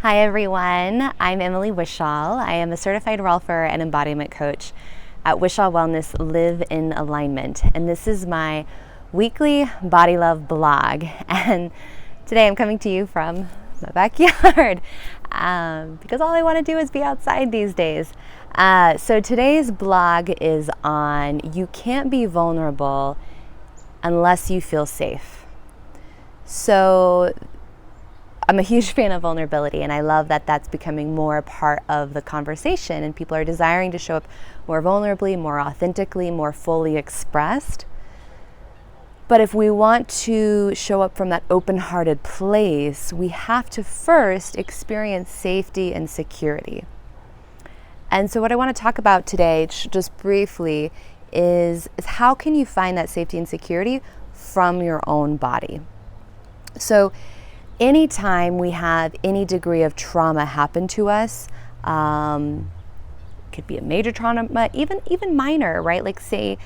Hi everyone, I'm Emily Wishall. I am a certified rolfer and embodiment coach at Wishall Wellness Live in Alignment, and this is my weekly body love blog. And today I'm coming to you from my backyard because all I want to do is be outside these days. So today's blog is on you can't be vulnerable unless you feel safe. So I'm a huge fan of vulnerability, and I love that that's becoming more a part of the conversation, and people are desiring to show up more vulnerably, more authentically, more fully expressed. But if we want to show up from that open-hearted place, we have to first experience safety and security. And so what I want to talk about today, just briefly, is how can you find that safety and security from your own body? So anytime we have any degree of trauma happen to us, could be a major trauma, even minor, right? Like say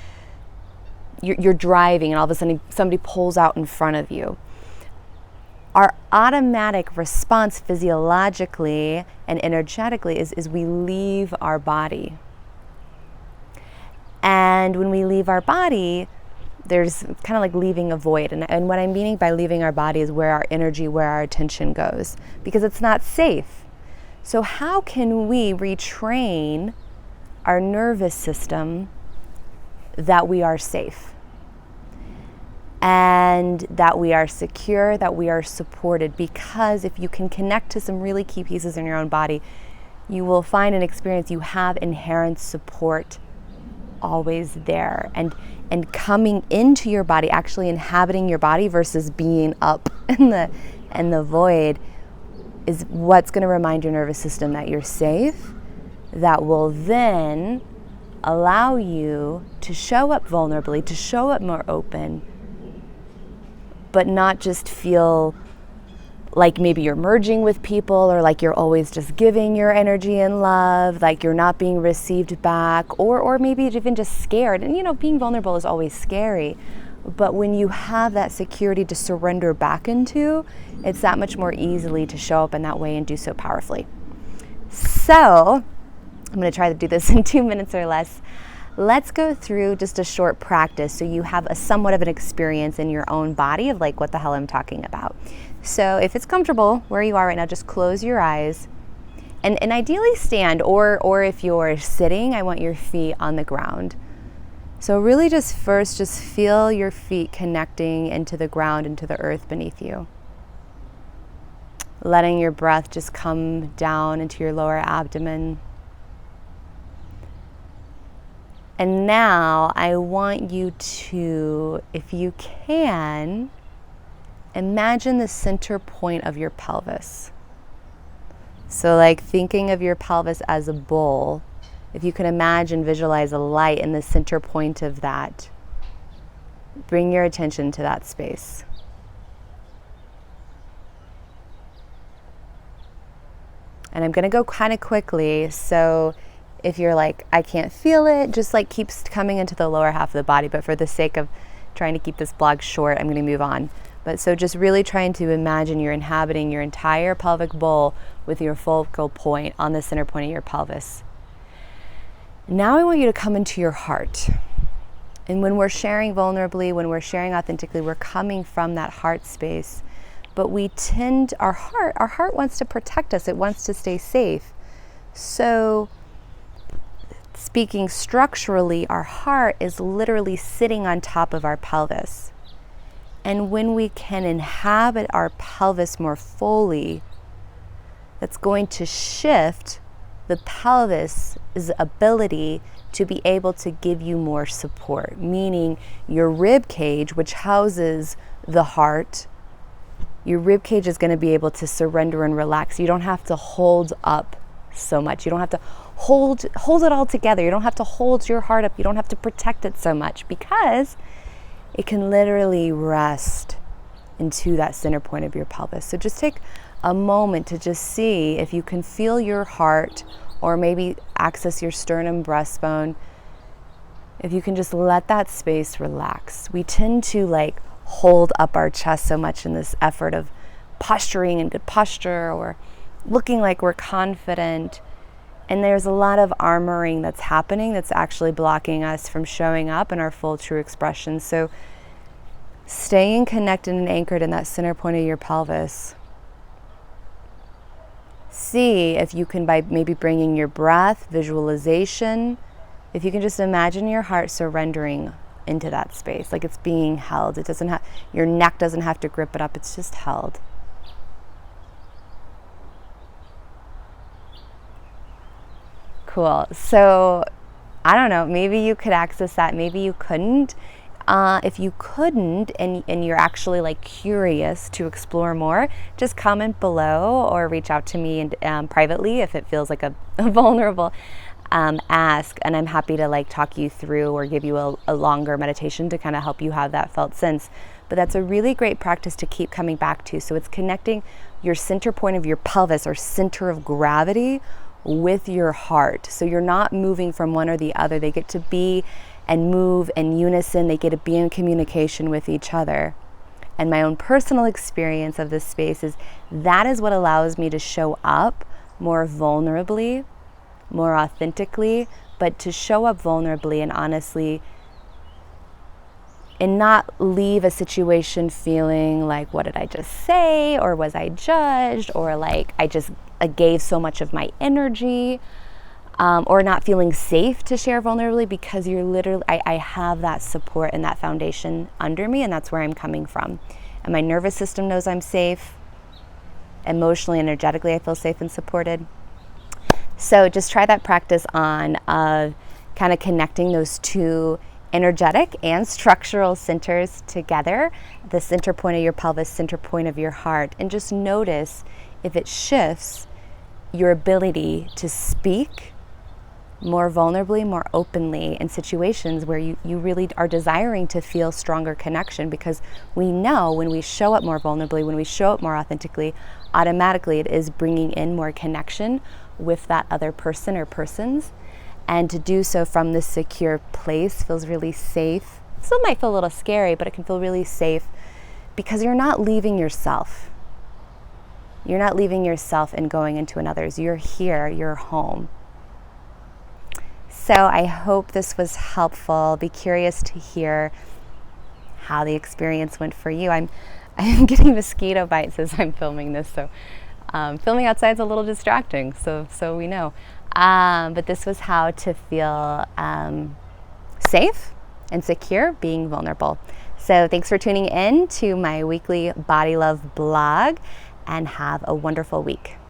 you're driving and all of a sudden somebody pulls out in front of you. Our automatic response physiologically and energetically is we leave our body. And when we leave our body, there's kind of like leaving a void. And what I'm meaning by leaving our body is where our energy, where our attention goes, because it's not safe. So how can we retrain our nervous system that we are safe and that we are secure, that we are supported? Because if you can connect to some really key pieces in your own body, you will find and experience you have inherent support always there, and coming into your body, actually inhabiting your body versus being up in the void, is what's going to remind your nervous system that you're safe. That will then allow you to show up vulnerably, to show up more open, but not just feel like maybe you're merging with people, or like you're always just giving your energy and love, like you're not being received back, or maybe even just scared. And being vulnerable is always scary, but when you have that security to surrender back into, it's that much more easily to show up in that way and do so powerfully. So I'm going to try to do this in 2 minutes or less. Let's go through just a short practice so you have a somewhat of an experience in your own body of like what the hell I'm talking about. So if it's comfortable where you are right now, just close your eyes and ideally stand, or if you're sitting, I want your feet on the ground. So really just feel your feet connecting into the ground, into the earth beneath you. Letting your breath just come down into your lower abdomen. And now I want you to, if you can, imagine the center point of your pelvis. So like thinking of your pelvis as a bowl, if you can imagine, visualize a light in the center point of that. Bring your attention to that space. And I'm going to go kind of quickly, so if you're like, I can't feel it, just like keeps coming into the lower half of the body. But for the sake of trying to keep this blog short, I'm going to move on. But so just really trying to imagine you're inhabiting your entire pelvic bowl with your focal point on the center point of your pelvis. Now I want you to come into your heart. And when we're sharing vulnerably, when we're sharing authentically, we're coming from that heart space. But we tend, our heart wants to protect us. It wants to stay safe. So speaking structurally, our heart is literally sitting on top of our pelvis. And when we can inhabit our pelvis more fully, that's going to shift the pelvis's ability to be able to give you more support, meaning your rib cage, which houses the heart, your rib cage is going to be able to surrender and relax. You don't have to hold up so much. You don't have to hold it all together. You don't have to hold your heart up. You don't have to protect it so much, because it can literally rest into that center point of your pelvis. So just take a moment to just see if you can feel your heart, or maybe access your sternum breastbone. If you can just let that space relax. We tend to like hold up our chest so much in this effort of posturing and good posture, or looking like we're confident, and there's a lot of armoring that's happening that's actually blocking us from showing up in our full true expression. So staying connected and anchored in that center point of your pelvis. See if you can, by maybe bringing your breath, visualization, if you can just imagine your heart surrendering into that space, like it's being held. It doesn't have, your neck doesn't have to grip it up, it's just held. Cool. So I don't know, maybe you could access that, maybe you couldn't. If you couldn't, and you're actually like curious to explore more, just comment below or reach out to me and privately if it feels like a vulnerable ask, and I'm happy to like talk you through or give you a longer meditation to kind of help you have that felt sense. But that's a really great practice to keep coming back to. So it's connecting your center point of your pelvis or center of gravity with your heart. So you're not moving from one or the other. They get to be and move in unison. They get to be in communication with each other. And my own personal experience of this space is that is what allows me to show up more vulnerably, more authentically, but to show up vulnerably and honestly, and not leave a situation feeling like, what did I just say? Or was I judged? Or like I just gave so much of my energy, or not feeling safe to share vulnerably, because you're literally, I have that support and that foundation under me, and that's where I'm coming from. And my nervous system knows I'm safe. Emotionally, energetically, I feel safe and supported. So just try that practice on of kind of connecting those two energetic and structural centers together, the center point of your pelvis, center point of your heart, and just notice if it shifts your ability to speak more vulnerably, more openly in situations where you really are desiring to feel stronger connection, because we know when we show up more vulnerably, when we show up more authentically, automatically it is bringing in more connection with that other person or persons. And to do so from this secure place feels really safe. It still might feel a little scary, but it can feel really safe because you're not leaving yourself. You're not leaving yourself and going into another's. You're here, you're home. So I hope this was helpful. Be curious to hear how the experience went for you. I'm getting mosquito bites as I'm filming this, so filming outside is a little distracting, so we know. But this was how to feel safe and secure being vulnerable. So thanks for tuning in to my weekly Body Love blog, and have a wonderful week.